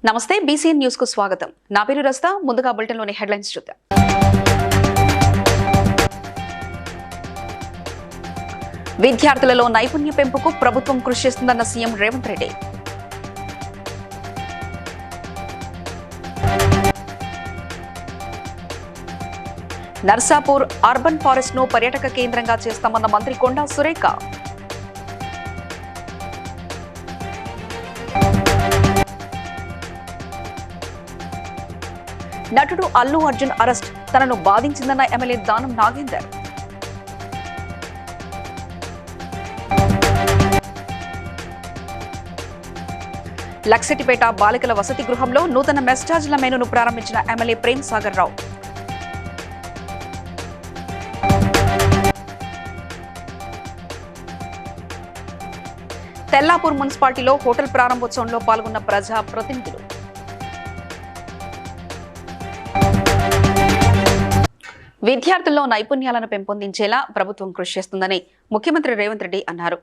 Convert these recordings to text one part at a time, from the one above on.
నమస్తే BCN news కు స్వాగతం. నా పేరు రస్తా. ముందుగా బులెటిన్ లోని హెడ్లైన్స్ చూద్దాం. విద్యార్థులలో నైపుణ్య పెంపుకు ప్రభుత్వం కృషి చేస్తుందన్న CM Revanth Reddy. Narsapur urban forest ను పర్యాటక కేంద్రంగా చేస్తామన్న మంత్రి కొండా సురేఖ. నటుడు అల్లు అర్జున్ అరెస్ట్, తనను బాధించిందన్న ఎమ్మెల్యే దానం నాగేందర్. లక్సెటిపేట బాలికల వసతి గృహంలో నూతన మెస్ ఛార్జీల మెనూను ప్రారంభించిన ఎమ్మెల్యే ప్రేమ్ సాగర్ రావు. తెల్లాపూర్ మున్సిపాలిటీలో హోటల్ ప్రారంభోత్సవంలో పాల్గొన్న ప్రజా ప్రతినిధులు. విద్యార్థుల్లో నైపుణ్యాలను పెంపొందించేలా ప్రభుత్వం కృషి చేస్తుందని ముఖ్యమంత్రి రేవంత్ రెడ్డి అన్నారు.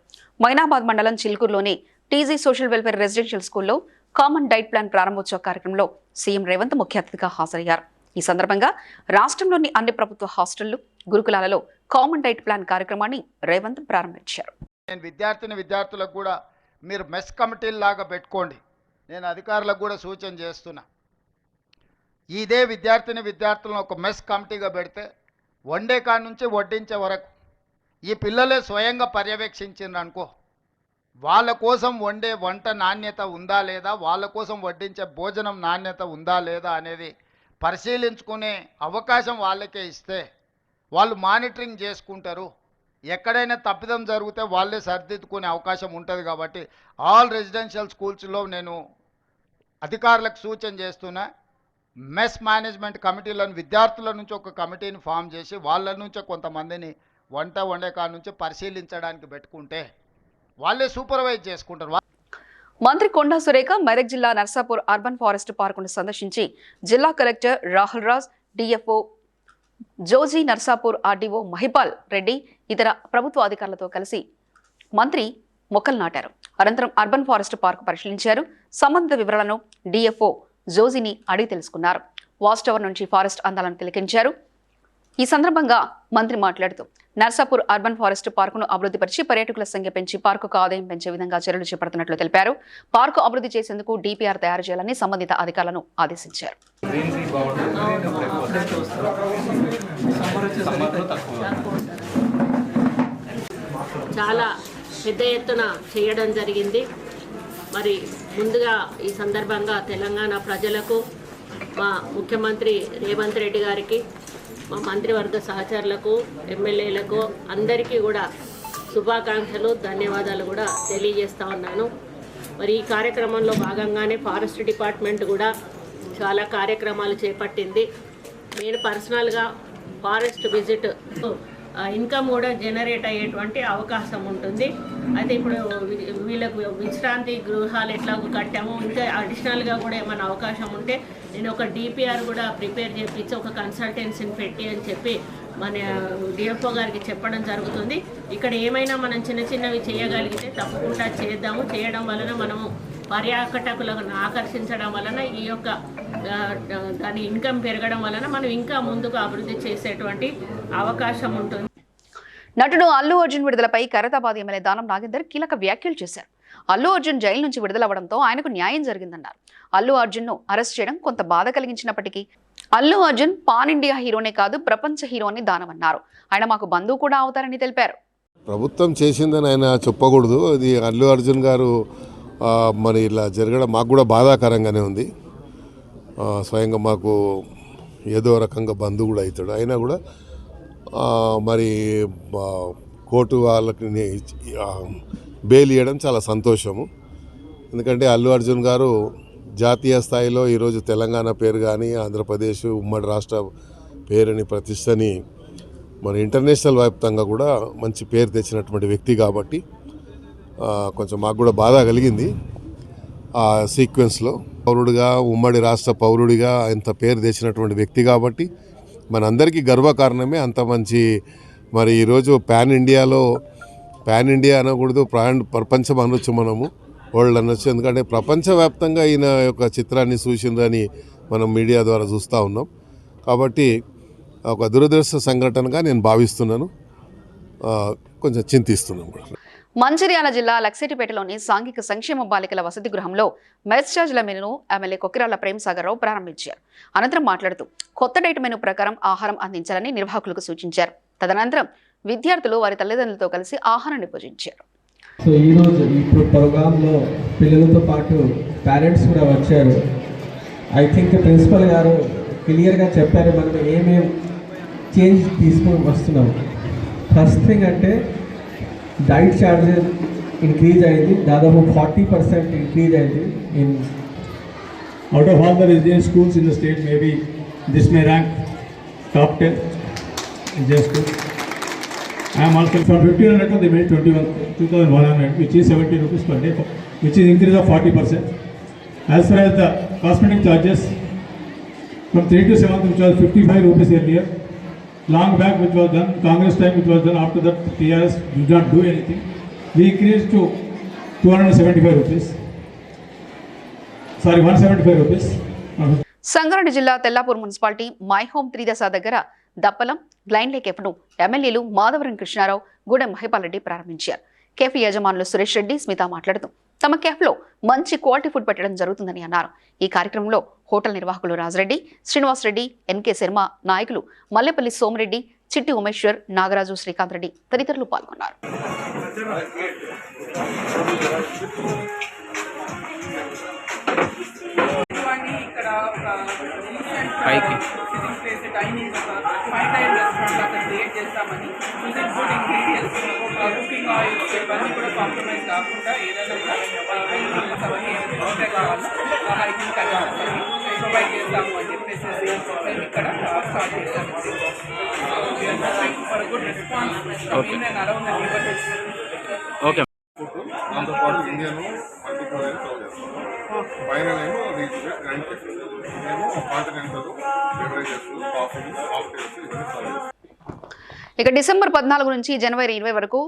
మైనాబాద్ మండలం చిల్కూరులోని టీజీ సోషల్ వెల్ఫేర్ రెసిడెన్షియల్ స్కూల్లో కామన్ డైట్ ప్లాన్ ప్రారంభోత్సవ కార్యక్రమంలో సీఎం రేవంత్ ముఖ్య అతిథిగా హాజరయ్యారు. ఈ సందర్భంగా రాష్ట్రంలోని అన్ని ప్రభుత్వ హాస్టళ్లు, గురుకులాలలో కామన్ డైట్ ప్లాన్ కార్యక్రమాన్ని రేవంత్ ప్రారంభించారు. నేను విద్యార్థులకు కూడా మీరు మెస్ కమిటీలాగా పెట్టుకోండి. నేను అధికారులకు కూడా సూచన చేస్తున్నా. ఇదే విద్యార్థులను ఒక మెస్ కమిటీగా పెడితే వండే కాడి నుంచి వడ్డించే వరకు ఈ పిల్లలే స్వయంగా పర్యవేక్షించిండ్రు అనుకో, వాళ్ళ కోసం వండే వంట నాణ్యత ఉందా లేదా, వాళ్ళ కోసం వడ్డించే భోజనం నాణ్యత ఉందా లేదా అనేది పరిశీలించుకునే అవకాశం వాళ్ళకే ఇస్తే వాళ్ళు మానిటరింగ్ చేసుకుంటారు. ఎక్కడైనా తప్పిదం జరిగితే వాళ్ళే సరిదిద్దుకునే అవకాశం ఉంటుంది. కాబట్టి ఆల్ రెసిడెన్షియల్ స్కూల్స్లో నేను అధికారులకు సూచన చేస్తున్నా, మెస్ మేనేజ్మెంట్ కమిటీలను విద్యార్థుల నుంచి ఒక కమిటీని ఫామ్ చేసి వాళ్ళ నుంచే కొంతమందిని వంట వండే కాడి నుంచి పరిశీలించడానికి పెట్టుకుంటే వాళ్ళే సూపర్వైజ్ చేసుకుంటారు. మంత్రి కొండా సురేఖ మెదక్ జిల్లా నర్సాపూర్ అర్బన్ ఫారెస్ట్ పార్కును సందర్శించి జిల్లా collector Rahul Raj, DFO Joji, Narsapur RDO Mahipal Reddy, ఇతర ప్రభుత్వ అధికారులతో కలిసి మంత్రి మొక్కలు నాటారు. అనంతరం అర్బన్ ఫారెస్ట్ పార్కు పరిశీలించారు. సంబంధిత వివరాలను డిఎఫ్ఓ జోజీని అడిగి తెలుసుకున్నారు. వాచ్ టవర్ నుంచి ఫారెస్ట్ అందాలను తిలకించారు. ఈ సందర్భంగా మంత్రి మాట్లాడుతూ నర్సాపూర్ అర్బన్ ఫారెస్ట్ పార్కును అభివృద్ధిపరిచి పర్యాటకుల సంఖ్య పెంచి పార్కుకు ఆదాయం పెంచే విధంగా చర్యలు చేపడుతున్నట్లు తెలిపారు. పార్కు అభివృద్ధి చేసేందుకు డిపిఆర్ తయారు చేయాలని సంబంధిత అధికారులను ఆదేశించారు. చాలా పెద్ద ఎత్తున చేయడం జరిగింది. మరి ముందుగా ఈ సందర్భంగా తెలంగాణ ప్రజలకు, మా ముఖ్యమంత్రి రేవంత్ రెడ్డి గారికి, మా మంత్రివర్గ సహచరులకు, ఎమ్మెల్యేలకు అందరికీ కూడా శుభాకాంక్షలు, ధన్యవాదాలు కూడా తెలియజేస్తా ఉన్నాను. మరి ఈ కార్యక్రమంలో భాగంగానే ఫారెస్ట్ డిపార్ట్మెంట్ కూడా చాలా కార్యక్రమాలు చేపట్టింది. నేను పర్సనల్గా ఫారెస్ట్ విజిట్ ఇన్కమ్ కూడా జనరేట్ అయ్యేటువంటి అవకాశం ఉంటుంది. అయితే ఇప్పుడు వీళ్ళకు విశ్రాంతి గృహాలు ఎట్లా కట్టామో ఇంకా అడిషనల్గా కూడా ఏమైనా అవకాశం ఉంటే నేను ఒక డిపిఆర్ కూడా ప్రిపేర్ చేయించి ఒక కన్సల్టెన్సీని పెట్టి అని చెప్పి మన డిఎఫ్ఓ గారికి చెప్పడం జరుగుతుంది. ఇక్కడ ఏమైనా మనం చిన్నవి చేయగలిగితే తప్పకుండా చేద్దాము. చేయడం వలన మనము పర్యాటకులను ఆకర్షించడం వలన ఈ యొక్క దాని ఇన్కమ్ పెరగడం వలన మనం ఇంకా ముందుకు అభివృద్ధి చేసేటువంటి అవకాశం ఉంటుంది. నటుడు అల్లు అర్జున్ విడుదలపై ఖైరతాబాద్ ఎమ్మెల్యే దానం నాగేందర్ కీలక వ్యాఖ్యలు చేశారు. అల్లు అర్జున్ జైలు నుంచి విడుదలవ్వడంతో ఆయనకు న్యాయం జరిగిందన్నారు. అల్లు అర్జున్ ను అరెస్ట్ చేయడం కొంత బాధ కలిగించినప్పటికీ అల్లు అర్జున్ పాన్ ఇండియా హీరోనే కాదు, ప్రపంచ హీరో అని దానం అన్నారు. ఆయన మాకు బంధువు కూడా అవుతారని తెలిపారు. ప్రభుత్వం చేసిందని ఆయన చెప్పకూడదు. అది అల్లు అర్జున్ గారు మరి ఇలా జరగడం మాకు కూడా బాధాకరంగానే ఉంది. స్వయంగా మాకు ఏదో రకంగా బంధువు కూడా అవుతాడు. అయినా కూడా మరి కోర్టు వాళ్ళకి బెయిల్ ఇవ్వడం చాలా సంతోషము. ఎందుకంటే అల్లు అర్జున్ గారు జాతీయ స్థాయిలో ఈరోజు తెలంగాణ పేరు కానీ, ఆంధ్రప్రదేశ్ ఉమ్మడి రాష్ట్ర పేరుని, ప్రతిష్టని మరి ఇంటర్నేషనల్ వ్యాప్తంగా కూడా మంచి పేరు తెచ్చినటువంటి వ్యక్తి కాబట్టి కొంచెం మాకు కూడా బాధ కలిగింది. ఆ సీక్వెన్స్లో పౌరుడిగా, ఉమ్మడి రాష్ట్ర పౌరుడిగా ఇంత పేరు తెచ్చినటువంటి వ్యక్తి కాబట్టి మనందరికీ గర్వకారణమే. అంత మంచి మరి ఈరోజు పాన్ ఇండియా అనకూడదు, ప్రపంచం అనొచ్చు మనము. వరల్డ్ అనొచ్చు. ఎందుకంటే ప్రపంచవ్యాప్తంగా ఈయన యొక్క చిత్రాన్ని చూసిందని మనం మీడియా ద్వారా చూస్తూ ఉన్నాం. కాబట్టి ఒక దురదృష్ట సంఘటనగా నేను భావిస్తున్నాను, కొంచెం చింతిస్తున్నాను కూడా. మంచిర్యాల జిల్లా లక్సేటిపేటలోని సాంఘిక సంక్షేమ బాలికల వసతి గృహంలో మెస్ ఛార్జీల మెనూను ఎమ్మెల్యే కొక్కిరాల ప్రేమసాగర్రావు ప్రారంభించారు. అనంతరం మాట్లాడుతూ కొత్త డైట్ మెనూ ప్రకారం ఆహారం అందించాలని నిర్వాహకులకు సూచించారు. తదనంతరం విద్యార్థులు వారి తల్లిదండ్రులతో కలిసి ఆహారాన్ని భుజించారు. సో ఈరోజు ఈ ప్రోగ్రాంలో పిల్లలతో పాటు పేరెంట్స్ కూడా వచ్చారు. ఐ థింక్ ప్రిన్సిపల్ గారు క్లియర్గా చెప్పారు మనం ఏమేమి చేంజ్ తీసుకొని వస్తున్నాం. ఫస్ట్ థింగ్ అంటే డైట్ ఛార్జెస్ ఇంక్రీజ్ అయింది, దాదాపు 40% ఇంక్రీజ్ అయింది. In out of all the residential schools in the state, maybe this may rank top 10 residential schools. I am also from 1500 they made 21,100, which is 70 rupees per day, which is increase of 40%. As far as the cosmetic charges, from 3 to 7th, which was 55 rupees earlier, long back which was done, Congress time which was done, after that TRS did not do anything. We increased to 275 rupees. Sorry, 175 rupees. Sangareddy జిల్లా Tellapur municipality my home 3 దశ దగ్గర దప్పలం గ్లైన్ lake కెఫ్ను ఎమ్మెల్యేలు మాధవరం కృష్ణారావు, గూడెం మహిపాల్ రెడ్డి ప్రారంభించారు. కెఫ్ యజమానులు సురేష్ రెడ్డి, స్మిత మాట్లాడుతూ తమ కెఫ్లో మంచి quality food పెట్టడం జరుగుతుందని అన్నారు. ఈ కార్యక్రమంలో హోటల్ నిర్వాహకులు రాజరెడ్డి, శ్రీనివాస్ రెడ్డి, ఎన్కే శర్మ, నాయకులు మల్లెపల్లి సోమిరెడ్డి, చిట్టి ఉమేశ్వర్, నాగరాజు, శ్రీకాంత్ రెడ్డి తదితరులు పాల్గొన్నారు. కుకింగ్ ఆయిల్స్ ఇవన్నీ కూడా కాంప్రమైజ్ కాకుండా ఏదైనా హైజీన్ ప్రొవైడ్ చేస్తాము అని చెప్పేసి మేము ఇక్కడ స్టార్ట్ చేస్తాము. For good response in and around the neighbourhood. Okay. దాంతోపాటు ఇండియన్ మల్టీప్లెయిన్ సర్వ్ చేస్తాము. పైన మేము కాంటినెంటల్ బెవరేజెస్, కాఫీ, కాక్టైల్స్ ఇవన్నీ సర్వ్ చేస్తాము. ఇక డిసెంబర్ 14 నుంచి జనవరి 20 వరకు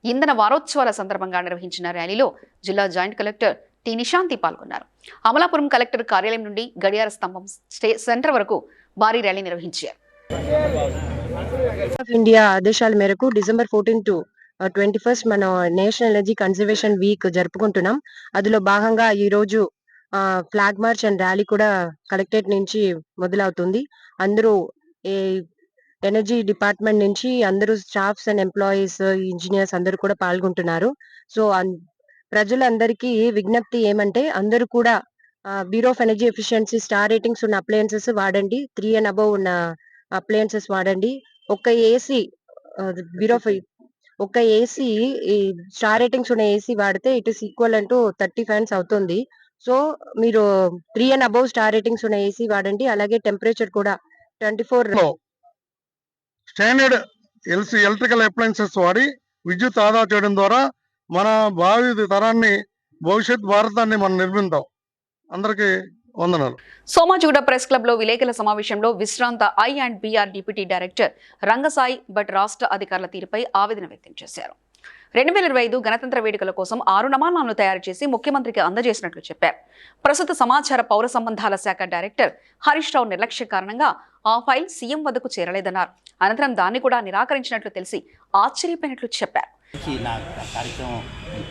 ఇంధన వారోత్సవాల సందర్భంగా నిర్వహించిన ర్యాలీలో జిల్లా జాయింట్ కలెక్టర్ టి నిశాంతి పాల్గొన్నారు. అమలాపురం కలెక్టర్ కార్యాలయం నుండి గడియార స్తంభం సెంటర్ వరకు భారీ ర్యాలీ నిర్వహించారు. ఇండియా ఆదేశాల మేరకు డిసెంబర్ 14 to 21 మనం నేషనల్ ఎనర్జీ కన్జర్వేషన్ వీక్ జరుపుకుంటున్నాం. అందులో భాగంగా ఈ రోజు ఫ్లాగ్ మార్చ్ అండ్ ర్యాలీ కూడా కలెక్టరేట్ నుంచి మొదలవుతుంది. అందరూ ఎనర్జీ డిపార్ట్మెంట్ నుంచి అందరూ స్టాఫ్స్ అండ్ ఎంప్లాయీస్, ఇంజనీర్స్ అందరూ కూడా పాల్గొంటున్నారు. సో ప్రజలందరికీ విజ్ఞప్తి ఏమంటే అందరూ కూడా bureau of energy efficiency star ratings ఉన్న అప్లయన్సెస్ వాడండి, 3 and above ఉన్న అప్లయన్సెస్ వాడండి. ఒక ఏసీ బ్యూరో ఒక ఏసీ స్టార్ రేటింగ్స్ ఉన్న ఏసీ వాడితే it is equal to 30 fans అవుతుంది. సో మీరు 3 and above స్టార్ రేటింగ్స్ ఉన్న ఏసీ వాడండి. అలాగే టెంపరేచర్ కూడా 24 స్టాండర్డ్ ఎలక్ట్రికల్ అప్లయన్సెస్ వాడి విద్యుత్ ఆదా చేయడం ద్వారా మన భావి తరాన్ని, భవిష్యత్ భారతాన్ని మనం నిర్మిద్దాం. అందరికీ వందనాలు. సోమాజిగూడ ప్రెస్ క్లబ్ లో విలేకరుల సమావేశంలో విశ్రాంత I&BR deputy director Rangasai Bhatt రాష్ట్ర అధికారుల తీరుపై ఆవేదన వ్యక్తం చేశారు. 2025 గణతంత్ర వేడుకల కోసం 6 నమూనాలను తయారు చేసి ముఖ్యమంత్రికి అందజేసినట్లు చెప్పారు. ప్రస్తుత సమాచార పౌర సంబంధాల శాఖ డైరెక్టర్ హరీష్ రావు నిర్లక్ష్య కారణంగా ఆ ఫైల్ సీఎం వద్దకు చేరలేదన్నారు. అనంతరం దాన్ని కూడా నిరాకరించినట్లు తెలిసి ఆశ్చర్యపోయినట్లు చెప్పారు. కార్యక్రమం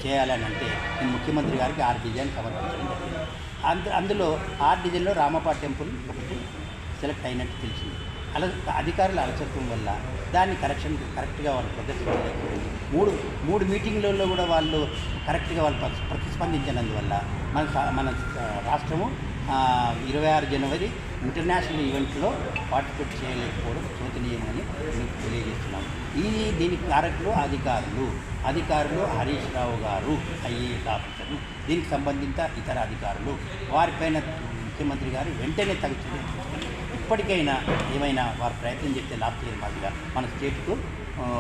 చేయాలని అంటే నేను ముఖ్యమంత్రి గారికి 6 డిజైన్ సమర్పించడం జరిగింది. అందులో 6 డిజైన్లో రామప్ప టెంపుల్ ఒకటి సెలెక్ట్ అయినట్టు తెలిసింది. అధికారుల అలసత్వం వల్ల దాన్ని కరెక్ట్గా వాళ్ళు ప్రదర్శించలేకపోయింది. మూడు మీటింగ్లలో కూడా వాళ్ళు కరెక్ట్గా వాళ్ళు ప్రతిస్పందించినందువల్ల మన రాష్ట్రము 26 జనవరి ఇంటర్నేషనల్ ఈవెంట్లో పార్టిసిపేట్ చేయలేకపోవడం శోచనీయమని మీకు తెలియజేస్తున్నాం. దీనికి కారకులు అధికారులు హరీష్ రావు గారు, IAS ఆఫీసర్లు, దీనికి సంబంధిత ఇతర అధికారులు, వారిపైన ముఖ్యమంత్రి గారు వెంటనే తగు ఇప్పటికైనా ఏమైనా వారు ప్రయత్నం చేస్తే లాస్ట్ ఇయర్ మాదిరిగా మన స్టేట్కు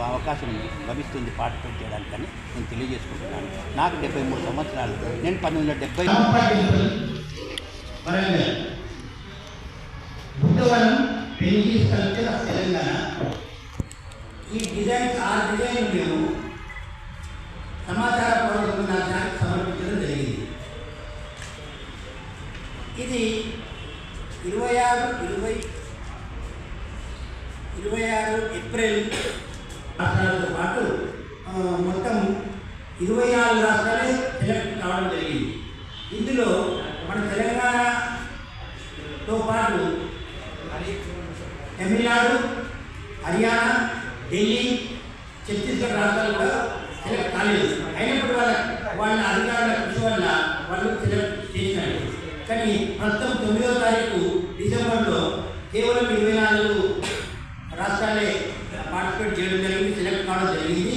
అవకాశం లభిస్తుంది పార్టిసిపేట్ చేయడానికని నేను తెలియజేసుకుంటున్నాను. నాకు 73 సంవత్సరాలు. నేను 1970 తెలంగాణ ఈ డిజైన్స్ 6 డిజైన్లు మేము సమాచార పౌర సంబంధాలకు సమర్పించడం జరిగింది. ఇది 26 ఏప్రిల్ రాష్ట్రాలతో పాటు మొత్తం 24 రాష్ట్రాలే సెలెక్ట్ కావడం జరిగింది. ఇందులో మన తెలంగాణతో పాటు తమిళనాడు, హర్యానా, ఢిల్లీ, ఛత్తీస్గఢ్ రాష్ట్రాలు కూడా సెలెక్ట్ కాలేదు. అయినప్పుడు వాళ్ళ అధికారుల కృషి వల్ల వాళ్ళు సెలెక్ట్ చేసినారు. కానీ ప్రస్తుతం 9వ తారీఖు డిసెంబర్లో కేవలం 24 రాష్ట్రాలే పార్టిసిపేట్ చేయడం జరిగింది, సెలెక్ట్ కావడం జరిగింది.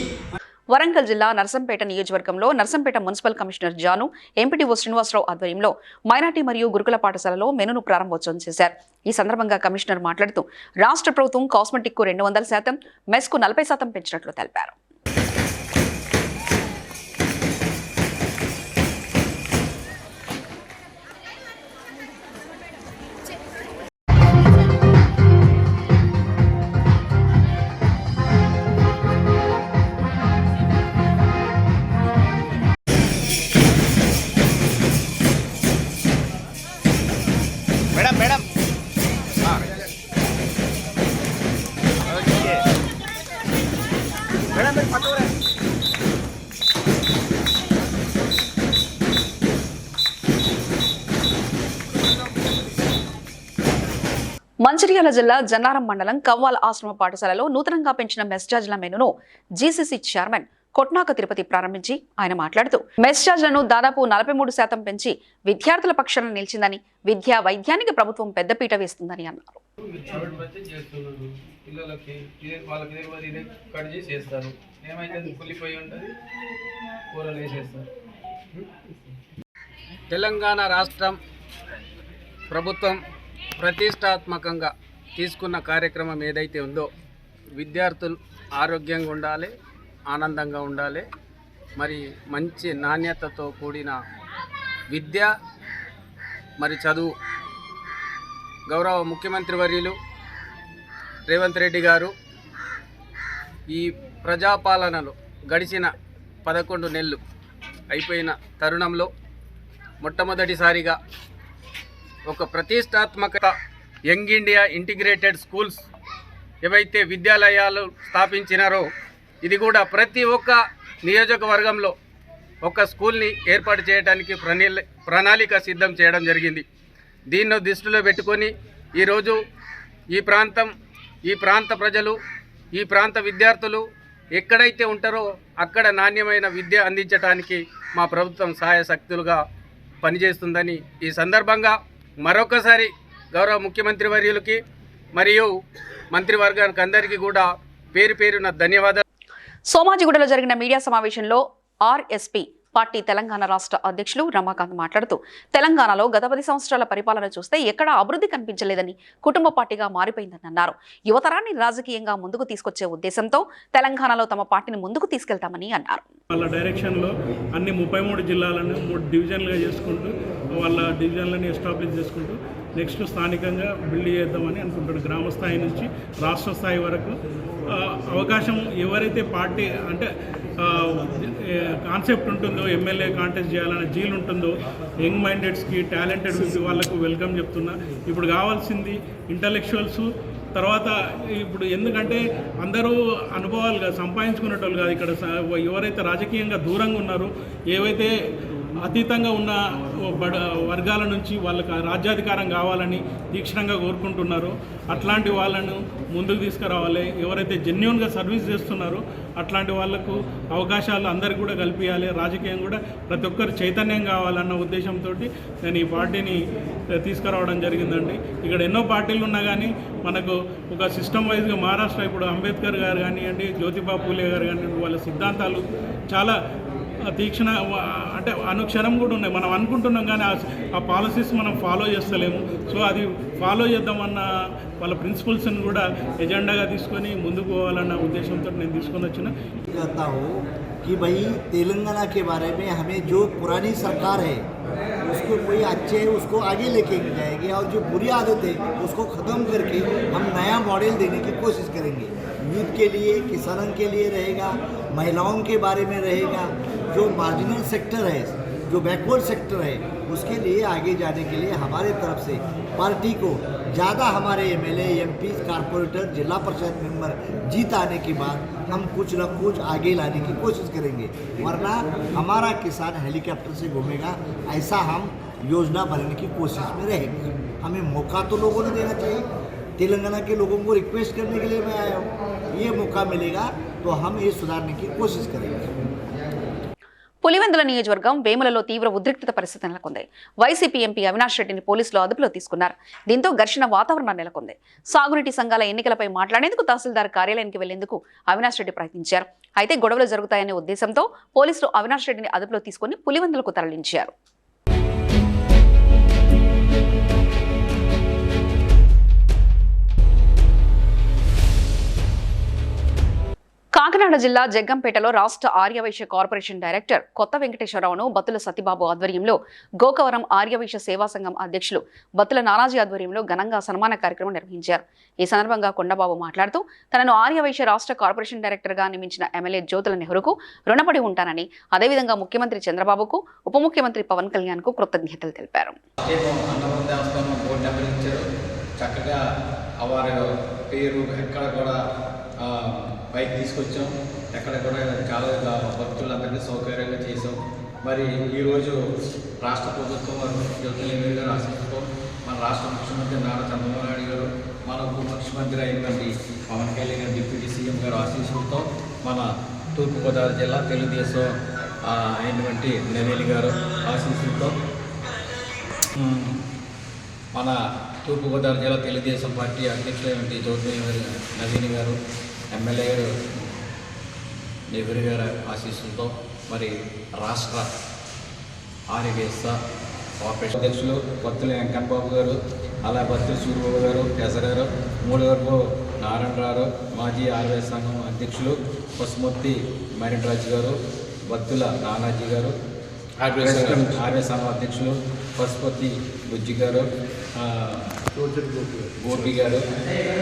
వరంగల్ జిల్లా నర్సంపేట నియోజకవర్గంలో Narsampet municipal commissioner Janu, MPTO Srinivasarao ఆధ్వర్యంలో మైనార్టీ మరియు గురుకుల పాఠశాలలో మెనూను ప్రారంభోత్సవం చేశారు. ఈ సందర్భంగా కమిషనర్ మాట్లాడుతూ రాష్ట్ర ప్రభుత్వం కాస్మెటిక్ కు 200%, మెస్ కు 40% పెంచినట్లు తెలిపారు. మంచిర్యాల జిల్లా జన్నారం మండలం కవ్వాల ఆశ్రమ పాఠశాలలో నూతనంగా పెంచిన మెస్ ఛార్జీల మెనూను జీసీసీ చైర్మన్ కొట్నాక తిరుపతి ప్రారంభించి ఆయన మాట్లాడుతూ మెస్ ఛార్జీలను దాదాపు 43% పెంచి విద్యార్థుల పక్షాన నిలిచిందని, విద్యా వైద్యానికి ప్రభుత్వం పెద్దపీట వేస్తుందని అన్నారు. తెలంగాణ రాష్ట్రం ప్రభుత్వం ప్రతిష్టాత్మకంగా తీసుకున్న కార్యక్రమం ఏదైతే ఉందో, విద్యార్థులు ఆరోగ్యంగా ఉండాలి, ఆనందంగా ఉండాలి, మరి మంచి నాణ్యతతో కూడిన విద్య మరి చదువు. గౌరవ ముఖ్యమంత్రి వర్యులు రేవంత్ రెడ్డి గారు ఈ ప్రజాపాలనలో గడిచిన 11 నెలలు అయిపోయిన తరుణంలో మొట్టమొదటిసారిగా ఒక ప్రతిష్టాత్మక యంగ్ ఇండియా ఇంటిగ్రేటెడ్ స్కూల్స్ ఏవైతే విద్యాలయాలు స్థాపించినారో, ఇది కూడా ప్రతి ఒక్క నియోజకవర్గంలో ఒక స్కూల్ని ఏర్పాటు చేయడానికి ప్రణాళిక సిద్ధం చేయడం జరిగింది. దీన్ని దృష్టిలో పెట్టుకొని ఈరోజు ఈ ప్రాంత ప్రజలు, ఈ ప్రాంత విద్యార్థులు ఎక్కడైతే ఉంటారో అక్కడ నాణ్యమైన విద్య అందించడానికి మా ప్రభుత్వం సహాయశక్తులుగా పనిచేస్తుందని ఈ సందర్భంగా మరొకసారి గౌరవ ముఖ్యమంత్రి వర్యులకి మరియు మంత్రివర్గానికి అందరికీ కూడా పేరు పేరున ధన్యవాదాలు. సోమాజిగూడలో జరిగిన మీడియా సమావేశంలో ఆర్ఎస్పీ పార్టీ తెలంగాణ రాష్ట్ర అధ్యక్షులు రమాకాంత్ మాట్లాడుతూ తెలంగాణలో గత 10 సంవత్సరాల పరిపాలన చూస్తే ఎక్కడా అభివృద్ధి కనిపించలేదని, కుటుంబ పార్టీగా మారిపోయిందని అన్నారు. యువతరాన్ని రాజకీయంగా ముందుకు తీసుకొచ్చే ఉద్దేశంతో తెలంగాణలో తమ పార్టీని ముందుకు తీసుకెళ్తామని అన్నారు. వాళ్ళ డైరెక్షన్లో అన్ని 33 జిల్లాలను 3 డివిజన్లుగా చేసుకుంటూ వాళ్ళ డివిజన్లని ఎస్టాబ్లిష్ చేసుకుంటూ నెక్స్ట్ స్థానికంగా బిల్డ్ చేద్దామని అనుకుంటున్నాడు. గ్రామ స్థాయి నుంచి రాష్ట్ర స్థాయి వరకు అవకాశం ఎవరైతే పార్టీ అంటే కాన్సెప్ట్ ఉంటుందో, ఎమ్మెల్యే కాంటెస్ట్ చేయాలనే జీల్ ఉంటుందో, యంగ్ మైండెడ్స్కి, టాలెంటెడ్ వాళ్ళకు వెల్కమ్ చెప్తున్నా. ఇప్పుడు కావాల్సింది ఇంటలెక్చువల్స్. తర్వాత ఇప్పుడు ఎందుకంటే అందరూ అనుభవాలుగా సంపాదించుకునేటోళ్ళు కాదు. ఇక్కడ ఎవరైతే రాజకీయంగా దూరంగా ఉన్నారో, ఏవైతే అతీతంగా ఉన్న వర్గాల నుంచి వాళ్ళకి రాజ్యాధికారం కావాలని తీక్షణంగా కోరుకుంటున్నారో అట్లాంటి వాళ్ళను ముందుకు తీసుకురావాలి. ఎవరైతే జెన్యూన్గా సర్వీస్ చేస్తున్నారో అట్లాంటి వాళ్లకు అవకాశాలు అందరికీ కూడా కల్పించాలి. రాజకీయం కూడా ప్రతి ఒక్కరు చైతన్యం కావాలన్న ఉద్దేశంతో నేను ఈ పార్టీని తీసుకురావడం జరిగిందండి. ఇక్కడ ఎన్నో పార్టీలు ఉన్నా కానీ మనకు ఒక సిస్టమ్ వైజ్గా మహారాష్ట్ర ఇప్పుడు అంబేద్కర్ గారు కానివ్వండి, జ్యోతిబా పూలే గారు కానివ్వండి, వాళ్ళ సిద్ధాంతాలు చాలా తీక్షణ అంటే అనుక్షణం కూడా ఉన్నాయి. మనం అనుకుంటున్నాం కానీ ఆ పాలసీస్ మనం ఫాలో చేస్తలేము. సో అది ఫాలో చేద్దామన్న వాళ్ళ ప్రిన్సిపల్స్ని కూడా ఎజెండాగా తీసుకొని ముందుకు పోవాలన్న ఉద్దేశంతో నేను తీసుకొని వచ్చిన. कि भाई तेलंगाना के बारे में हमें जो पुरानी सरकार है उसको कोई अच्छे उसको आगे लेके जाएगी और जो बुरी आदत है उसको ख़त्म करके हम नया मॉडल देने की कोशिश करेंगे. यूथ के लिए, किसानों के लिए रहेगा, महिलाओं के बारे में रहेगा, जो मार्जिनल सेक्टर है, जो बैकवर्ड सेक्टर है उसके लिए आगे जाने के लिए हमारे तरफ से पार्टी को ज़्यादा हमारे एमएलए एमपी कारपोरेटर जिला परिषद मेंबर जीत आने के बाद हम कुछ न कुछ आगे लाने की कोशिश करेंगे, वरना हमारा किसान हेलीकॉप्टर से घूमेगा ऐसा हम योजना बनाने की कोशिश में रहेंगे। हमें मौका तो लोगों ने देना चाहिए। तेलंगाना के लोगों को रिक्वेस्ट करने के लिए मैं आया हूँ, ये मौका मिलेगा तो हम ये सुधारने की कोशिश करेंगे। పులివెందుల నియోజకవర్గం వేములలో తీవ్ర ఉద్రిక్తత పరిస్థితి నెలకొంది. వైసీపీ ఎంపీ అవినాష్ రెడ్డిని పోలీసులు అదుపులో తీసుకున్నారు. దీంతో ఘర్షణ వాతావరణం నెలకొంది. సాగునీటి సంఘాల ఎన్నికలపై మాట్లాడేందుకు తహసీల్దార్ కార్యాలయానికి వెళ్లేందుకు అవినాష్ రెడ్డి ప్రయత్నించారు. అయితే గొడవలు జరుగుతాయనే ఉద్దేశంతో పోలీసులు అవినాష్ రెడ్డిని అదుపులో తీసుకుని పులివెందులకు తరలించారు. కాకినాడ జిల్లా జగ్గంపేటలో రాష్ట్ర ఆర్యవైశ్య కార్పొరేషన్ డైరెక్టర్ కొత్త వెంకటేశ్వరరావును బత్తుల సతీబాబు ఆధ్వర్యంలో గోకవరం ఆర్యవైశ్య సేవా సంఘం అధ్యక్షులు బత్తుల నానాజీ ఆధ్వర్యంలో ఘనంగా సన్మాన కార్యక్రమం నిర్వహించారు. ఈ సందర్భంగా కొండబాబు మాట్లాడుతూ తనను ఆర్యవైశ్య రాష్ట్ర కార్పొరేషన్ డైరెక్టర్గా నియమించిన ఎమ్మెల్యే జ్యోతుల నెహ్రూకు రుణపడి ఉంటానని, అదేవిధంగా ముఖ్యమంత్రి చంద్రబాబుకు, ఉప ముఖ్యమంత్రి పవన్ కళ్యాణ్కు కృతజ్ఞతలు తెలిపారు. చక్కగా వారి పేరు ఎక్కడ కూడా పైకి తీసుకొచ్చాం, ఎక్కడ కూడా చాలా భక్తులందరినీ సౌకర్యంగా చేసాం. మరి ఈరోజు రాష్ట్ర ప్రభుత్వం జ్యోతుల నెహ్రూ గారు ఆశిస్తూ మన రాష్ట్ర ముఖ్యమంత్రి నారా చంద్రబాబు నాయుడు గారు, మన ఉప ముఖ్యమంత్రి అయినటువంటి పవన్ కళ్యాణ్ గారు, డిప్యూటీ సీఎం గారు ఆశీస్సులతో మన తూర్పుగోదావరి జిల్లా తెలుగుదేశం అయినటువంటి నవేలి గారు ఆశీస్సులతో మన తూర్పుగోదావరి జిల్లా తెలుగుదేశం పార్టీ అధ్యక్షులైనటువంటి జ్యోతి నవీన్ గారు, ఎమ్మెల్యే గారు నెహ్రూ గారు ఆశీస్సులతో మరి రాష్ట్ర ఆర్యవైశ్య కార్పొరేషన్ అధ్యక్షులు బత్తుల వెంకన్నబాబు గారు, అలా బత్తుల సూర్యబాబు గారు, ఎసర్ గారు, మూలవరపు నారాయణరావు, మాజీ ఆర్యవైశ్య సంఘం అధ్యక్షులు పసుమూర్తి మరినరాజు గారు, బత్తుల నానాజీ గారు, ఆర్య సంఘం అధ్యక్షులు పశుపతి బుజ్జి గారు, గోపి గారు,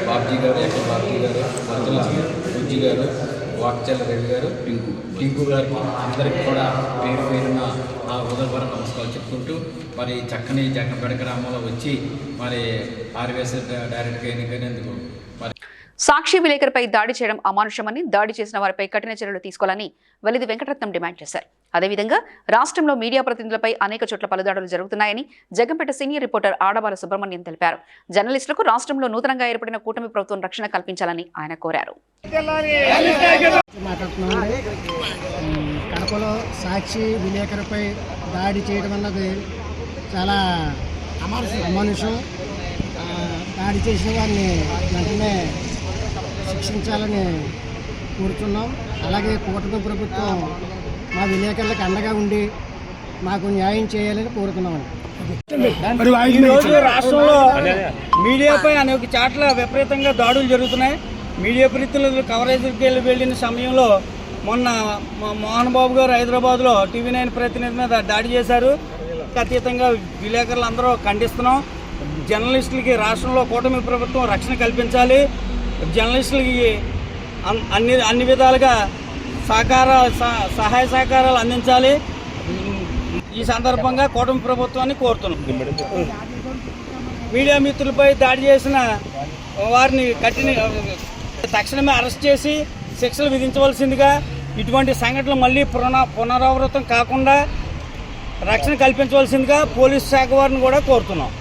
బాబ్జీ గారు, ఎక్కడ బాబ్జీ గారు, బత్తుల బుజ్జి గారు, వాక్చల్ల రెడ్డి గారు, టింకు గారికి అందరికీ కూడా పేరు పేరున నా హృదయపూర్వక నమస్కారాలు చెప్పుకుంటూ మరి చక్కని జగ్గంపేట గ్రామంలో వచ్చి మరి ఆర్యవైశ్య డైరెక్టర్గా ఎన్నికైనందుకు సాక్షి విలేకరుపై దాడి చేయడం అమానుషమని, దాడి చేసిన వారిపై కఠిన చర్యలు తీసుకోవాలని వెలిది వెంకటరత్నం డిమాండ్ చేశారు. అదేవిధంగా రాష్ట్రంలో మీడియా ప్రతినిధులపై అనేక చోట్ల పలుదాడులు జరుగుతున్నాయని జగ్గంపేట సీనియర్ రిపోర్టర్ ఆడబాల సుబ్రహ్మణ్యం తెలిపారు. జర్నలిస్టులకు రాష్ట్రంలో నూతనంగా ఏర్పడిన కూటమి ప్రభుత్వం రక్షణ కల్పించాలని ఆయన కోరారు. కడపలో సాక్షి విలేకరుపై దాడి చేయడం అన్నది చాలా అమానుషం. దాడి చేసిన వారిని వెంటనే శిక్షించాలని కోరుతున్నాం. అలాగే కూటమి ప్రభుత్వం మా విలేకరులకు అండగా ఉండి మాకు న్యాయం చేయాలని కోరుతున్నామండి. ఈరోజు రాష్ట్రంలో మీడియాపై అనేక చాట్ల విపరీతంగా దాడులు జరుగుతున్నాయి. మీడియా ప్రతినిధులు కవరేజ్కి వెళ్ళిన సమయంలో మొన్న మోహన్ బాబు గారు హైదరాబాద్లో TV9 ప్రతినిధి మీద దాడి చేశారు. అతీతంగా విలేకరులు అందరూ ఖండిస్తున్నాం. జర్నలిస్టులకి రాష్ట్రంలో కూటమి ప్రభుత్వం రక్షణ కల్పించాలి. జర్నలిస్టులకి అన్ని విధాలుగా సహాయ సహకారాలు అందించాలి. ఈ సందర్భంగా కూటమి ప్రభుత్వాన్ని కోరుతున్నాం. మీడియా మిత్రులపై దాడి చేసిన వారిని తక్షణమే అరెస్ట్ చేసి శిక్షలు విధించవలసిందిగా, ఇటువంటి సంఘటనలు మళ్ళీ పునరావృతం కాకుండా రక్షణ కల్పించవలసిందిగా పోలీసు శాఖ వారిని కూడా కోరుతున్నాం.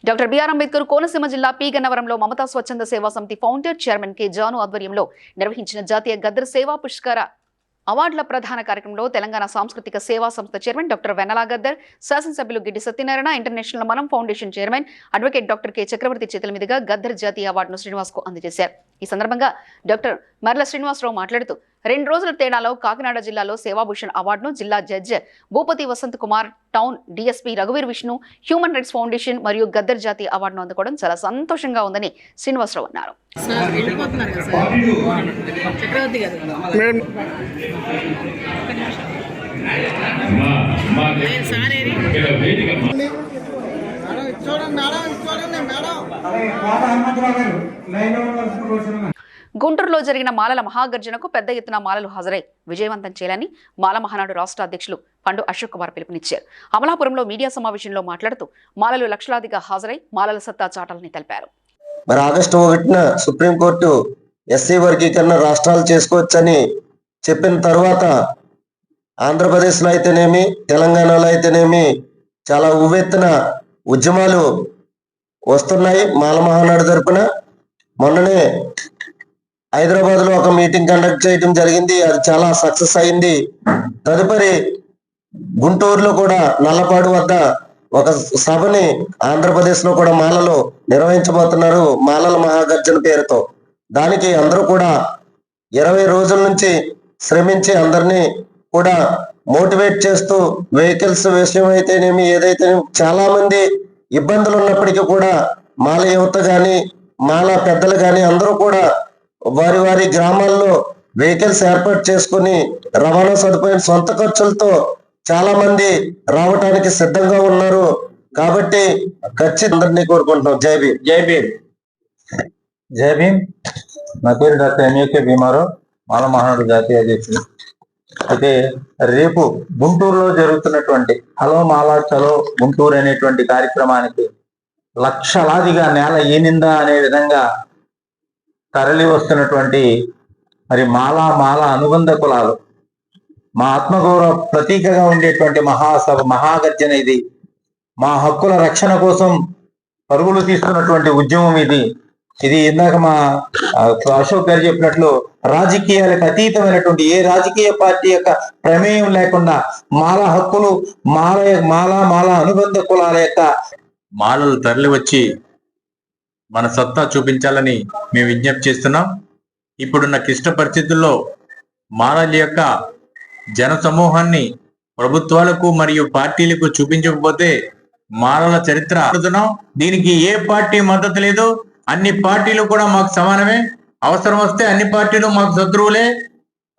డాక్టర్ బిఆర్ అంబేద్కర్ కోనసీమ జిల్లా పి గన్నవరంలో మమతా స్వచ్ఛంద సేవా సమితి ఫౌండర్ చైర్మన్ కె జాను ఆధ్వర్యంలో నిర్వహించిన జాతీయ గద్దర్ సేవా పురస్కార అవార్డుల ప్రధాన కార్యక్రమంలో తెలంగాణ సాంస్కృతిక సేవా సంస్థ చైర్మన్ డాక్టర్ వెన్నలా గద్దర్, శాసనసభ్యులు Giddi Satyanarayana, international Manam foundation chairman advocate doctor K Chakravarthi చేతుల మీదుగా గద్దర్ జాతీయ అవార్డును శ్రీనివాస్ కు అందజేశారు. ఈ సందర్భంగా డాక్టర్ మర్ల శ్రీనివాసరావు మాట్లాడుతూ 2 రోజుల తేడాలో కాకినాడ జిల్లాలో సేవాభూషణ్ అవార్డును జిల్లా judge Bhupathi Vasanth Kumar, town DSP రఘువీర్ విష్ణు, హ్యూమన్ రైట్స్ ఫౌండేషన్ మరియు గద్దర్ జాతీయ అవార్డును అందుకోవడం చాలా సంతోషంగా ఉందని శ్రీనివాసరావు అన్నారు. గుంటూరులో జరిగిన మాలల మహాగర్జనకు పెద్ద ఎత్తున మాలలు హాజరై విజయవంతం చేయాలని మాల మహానాడు రాష్ట్ర అధ్యక్షులు పండు అశోక్ కుమార్ పిలుపునిచ్చారు. అమలాపురంలో మీడియా సమావేశంలో మాట్లాడుతూ మాలలు లక్షలాదిగా హాజరై మాలల సత్తా చాటాలని తెలిపారు. మరి ఆగస్టు 1న సుప్రీంకోర్టు ఎస్సీ వర్గీకరణ రాష్ట్రాలు చేసుకోవచ్చని చెప్పిన తర్వాత ఆంధ్రప్రదేశ్లో అయితేనేమి తెలంగాణలో అయితేనేమి చాలా ఉవ్వెత్తున ఉద్యమాలు వస్తున్నాయి. మాల మహానాడు తరపున మొన్ననే హైదరాబాద్లో ఒక మీటింగ్ కండక్ట్ చేయడం జరిగింది. అది చాలా సక్సెస్ అయింది. తదుపరి గుంటూరులో కూడా నల్లపాడు వద్ద ఒక సభని ఆంధ్రప్రదేశ్లో కూడా మాలలో నిర్వహించబోతున్నారు, మాలల మహాగర్జన పేరుతో. దానికి అందరూ కూడా 20 రోజుల నుంచి శ్రమించి అందరినీ కూడా మోటివేట్ చేస్తూ వెహికల్స్ విషయం అయితేనేమి ఏదైతే చాలా మంది ఇబ్బందులు ఉన్నప్పటికీ కూడా మాల యువత కానీ మాల పెద్దలు కానీ అందరూ కూడా వారి వారి గ్రామాల్లో వెహికల్స్ ఏర్పాటు చేసుకుని రవాణా సదుపాయం సొంత ఖర్చులతో చాలా మంది రావటానికి సిద్ధంగా ఉన్నారు. కాబట్టి ఖచ్చితంగా అందరినీ కోరుకుంటున్నాం. జై భీమ్. జై భీమ్. జై భీమ్. నా పేరు డాక్టర్ ఎంఏకే భీమారావు, మాల మహానాడు జాతీయ అధ్యక్షుడు. అయితే రేపు గుంటూరులో జరుగుతున్నటువంటి హలో మాలా చలో గుంటూరు అనేటువంటి కార్యక్రమానికి లక్షలాదిగా నేల ఈనిందా అనే విధంగా తరలి వస్తున్నటువంటి మరి మాల అనుబంధ కులాలు, మా ఆత్మగౌరవ ప్రతీకగా ఉండేటువంటి మహాసభ మహాగర్జన ఇది. మా హక్కుల రక్షణ కోసం పరుగులు తీస్తున్నటువంటి ఉద్యమం ఇది. ఇందాక మా అశోక్ గారు చెప్పినట్లు రాజకీయాలకు అతీతమైనటువంటి ఏ రాజకీయ పార్టీ యొక్క ప్రమేయం లేకుండా మాల హక్కులు మాల అనుబంధ కులాల యొక్క మాలలు తరలి వచ్చి మన సత్తా చూపించాలని మేము విజ్ఞప్తి చేస్తున్నాం. ఇప్పుడున్న క్లిష్ట పరిస్థితుల్లో మాలల యొక్క జన సమూహాన్ని ప్రభుత్వాలకు మరియు పార్టీలకు చూపించకపోతే మాలల చరిత్ర అడుగుతున్నాం. దీనికి ఏ పార్టీ మద్దతు లేదు. అన్ని పార్టీలు కూడా మాకు సమానమే. అవసరం వస్తే అన్ని పార్టీలు మాకు శత్రువులే,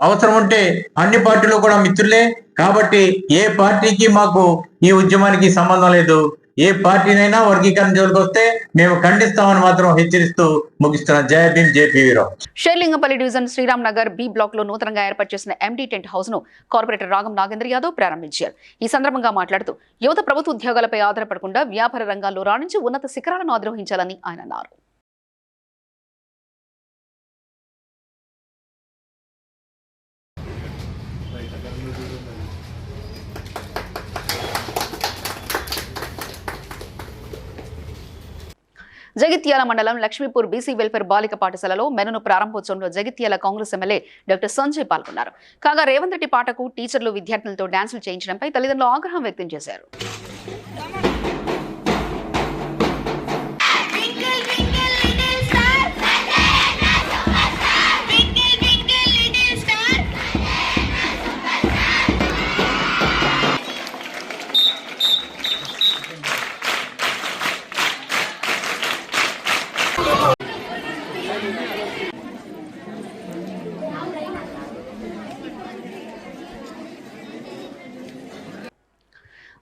అవసరం ఉంటే అన్ని పార్టీలు కూడా మిత్రులే. కాబట్టి ఏ పార్టీకి మాకు ఈ ఉద్యమానికి సంబంధం లేదు. ఏ పార్టీనైనా వర్గీకరణ జోలికి వస్తే మేము ఖండిస్తామని మాత్రం హెచ్చరిస్తూ ముగిస్తున్నాం. Jai Bhim, Jai PV Rao. Serilingampally division Sriram Nagar B block లో నూతనంగా ఏర్పాటు చేసిన ఎండి టెంట్ హౌస్ ను కార్పొరేటర్ రాగం నాగేంద్ర యాదవ్ ప్రారంభించారు. ఈ సందర్భంగా మాట్లాడుతూ యువత ప్రభుత్వ ఉద్యోగాలపై ఆధారపడకుండా వ్యాపార రంగాల్లో రాణించి ఉన్నత శిఖరాలను అధిరోహించాలని ఆయన అన్నారు. జగిత్యాల మండలం లక్ష్మీపూర్ బీసీ వెల్ఫేర్ బాలిక పాఠశాలలో మెనూను ప్రారంభోత్సవంలో జగిత్యాల కాంగ్రెస్ ఎమ్మెల్యే డాక్టర్ సంజయ్ పాల్గొన్నారు. కాగా రేవంత్ రెడ్డి పాటకు టీచర్లు విద్యార్థులతో డాన్సులు చేయించడంపై తల్లిదండ్రులు ఆగ్రహం వ్యక్తం చేశారు.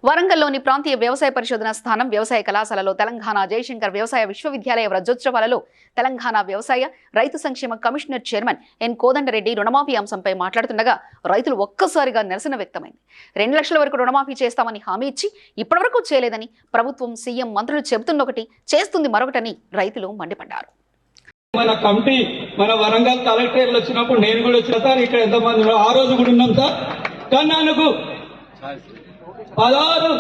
వరంగల్లోని ప్రాంతీయ వ్యవసాయ పరిశోధన స్థానం వ్యవసాయ కళాశాలలో తెలంగాణ జయశంకర్ వ్యవసాయ విశ్వవిద్యాలయ వ్రజోత్సవాలలో తెలంగాణ వ్యవసాయ రైతు సంక్షేమ కమిషనర్ చైర్మన్ ఎన్ కోదండరెడ్డి రుణమాఫీ అంశంపై మాట్లాడుతుండగా రైతులు ఒక్కసారిగా నిరసన వ్యక్తమైంది. 2 లక్షల వరకు రుణమాఫీ చేస్తామని హామీ ఇచ్చి ఇప్పటివరకు చేయలేదని ప్రభుత్వం, సీఎం, మంత్రులు చెబుతున్నొకటి చేస్తుంది మరొకటని రైతులు మండిపడ్డారు. మన కమిటీ మన వరంగల్ కలెక్టర్లు వచ్చినప్పుడు నేను కూడా వచ్చిన సార్, ఇక్కడ ఎంతమంది ఆ రోజు కూడా ఉన్నాం సార్. కానీ నాకు 16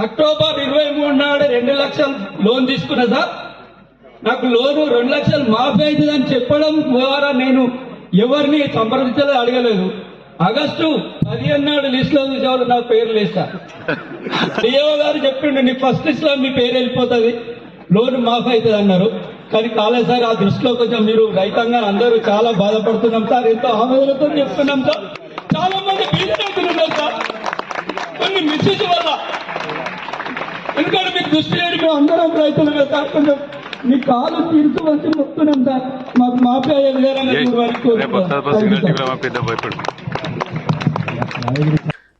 అక్టోబర్ 23 నాడు 2 లక్షలు లోన్ తీసుకున్నా సార్. నాకు లోను 2 లక్షలు మాఫీ అవుతుందని చెప్పడం ద్వారా నేను ఎవరిని సంప్రదించలేదు, అడగలేదు. ఆగస్టు 15 నాడు లిస్టులో చూసేవాళ్ళు నా పేరు లేదు సార్. డిఓ గారు చెప్పిండు నీ ఫస్ట్ లిస్టులో మీ పేరు వెళ్ళిపోతుంది, లోన్ మాఫీ అవుతుంది అన్నారు. కానీ కాలేదు సార్. ఆ దృష్టిలో కొంచెం మీరు రైతాంగా అందరూ చాలా బాధపడుతున్నాం సార్, ఎంతో ఆవేదనతో చెప్తున్నాం సార్. చాలా మంది బీద రైతులు ఉన్నారు సార్, కొన్ని మిస్యూజ్ వల్ల. ఎందుకంటే మీకు దృష్టి లేని మేము అందరం రైతులుగా సార్, కొంచెం మీ కాలు తీర్చు వచ్చి మొత్తున్నాం సార్. మాకు మాఫీ అయ్యే విధానంగా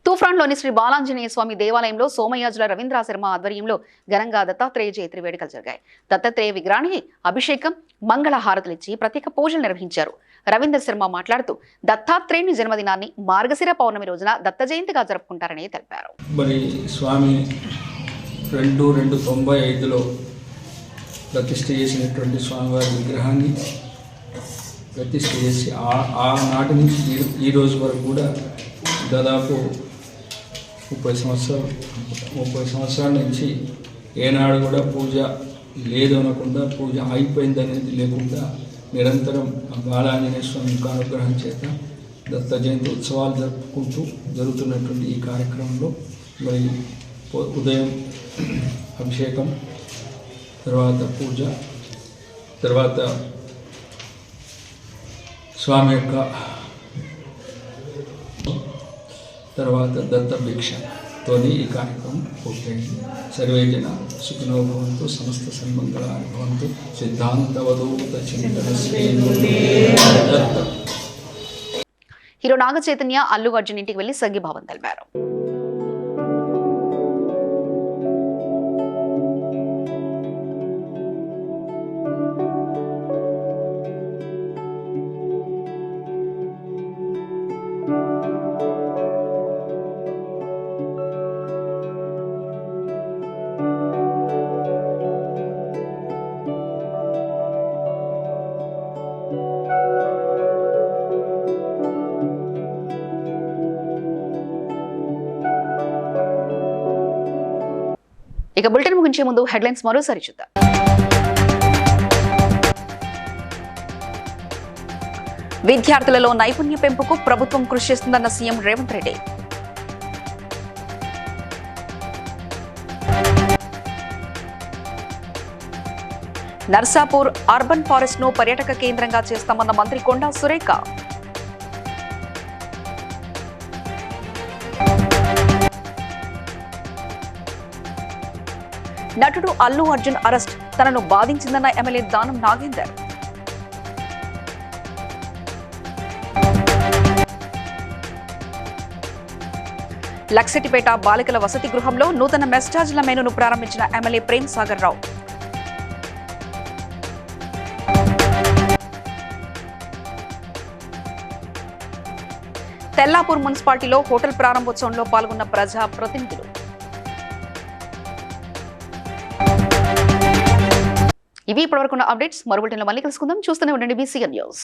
తుఫాన్ పుట్టపర్తిలోని శ్రీ బాలాంజనేయ స్వామి దేవాలయంలో సోమయాజుల రవీంద్ర శర్మ ఆధ్వర్యంలో ఘనంగా దత్తాత్రేయ జయంతి వేడుకలు జరిగాయి. దత్తాత్రేయ విగ్రహానికి అభిషేకం, మంగళ హారతులిచ్చి ప్రత్యేక పూజలు నిర్వహించారు. రవీంద్ర శర్మ మాట్లాడుతూ దత్తాత్రేయుని జన్మదినాన్ని మార్గశిర పౌర్ణమి రోజున దత్త జయంతిగా జరుపుకుంటారని తెలిపారు. మరి స్వామి 2295లో ప్రతిష్ఠ చేసినటువంటి స్వామివారి విగ్రహాన్ని ప్రతిష్ఠ చేసి ఆనాటి నుంచి ఈ రోజు వరకు కూడా దాదాపు 30 సంవత్సరాల నుంచి ఏనాడు కూడా పూజ లేదు అనకుండా, పూజ అయిపోయిందనేది లేకుండా నిరంతరం బాలాంజనేయ స్వామి అనుగ్రహం చేత దత్త జయంతి ఉత్సవాలు జరుపుకుంటూ జరుగుతున్నటువంటి ఈ కార్యక్రమంలో మరి ఉదయం అభిషేకం, తర్వాత పూజ, తర్వాత స్వామి యొక్క తర్వాత దత్త భిక్షతో ఈ కార్యక్రమం పూర్తయింది. సర్వే జన సుఖినో భవంతు, సమస్త సన్మంగళాని భవంతు, సిద్ధాంతవధూత చింతన శ్రీ దత్త. హీరో నాగ చైతన్య అల్లు అర్జున్ ఇంటికి వెళ్లి సంఘీభావం తెలిపారు. ఇక బులెటిన్ ముగించే ముందు హెడ్లైన్స్ మరోసారి చూద్దాం. విద్యార్థులలో నైపుణ్య పెంపుకు ప్రభుత్వం కృషి చేస్తుందన్న CM Revanth Reddy. Narsapur urban forest ను పర్యాటక కేంద్రంగా చేస్తామన్న మంత్రి కొండా సురేఖ. నటుడు అల్లు అర్జున్ అరెస్ట్, తనను బాధించిందన్న ఎమ్మెల్యే దానం నాగేందర్. లక్సెటిపేట బాలికల వసతి గృహంలో నూతన మెస్ ఛార్జీల మెనూను ప్రారంభించిన ఎమ్మెల్యే ప్రేమ్ సాగర్ రావు. తెల్లాపూర్ మున్సిపాలిటీలో హోటల్ ప్రారంభోత్సవంలో పాల్గొన్న ప్రజా ప్రతినిధులు. ఇవి ఇప్పటివరకు ఉన్న అప్డేట్స్. మరో బులెటిన్లో మళ్ళీ కలుసుకుందాం. చూస్తూనే ఉండండి BCN news.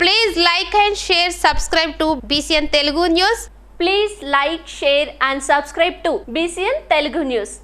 Please like and share, subscribe to BCN Telugu News. Please like, share and subscribe to BCN Telugu News.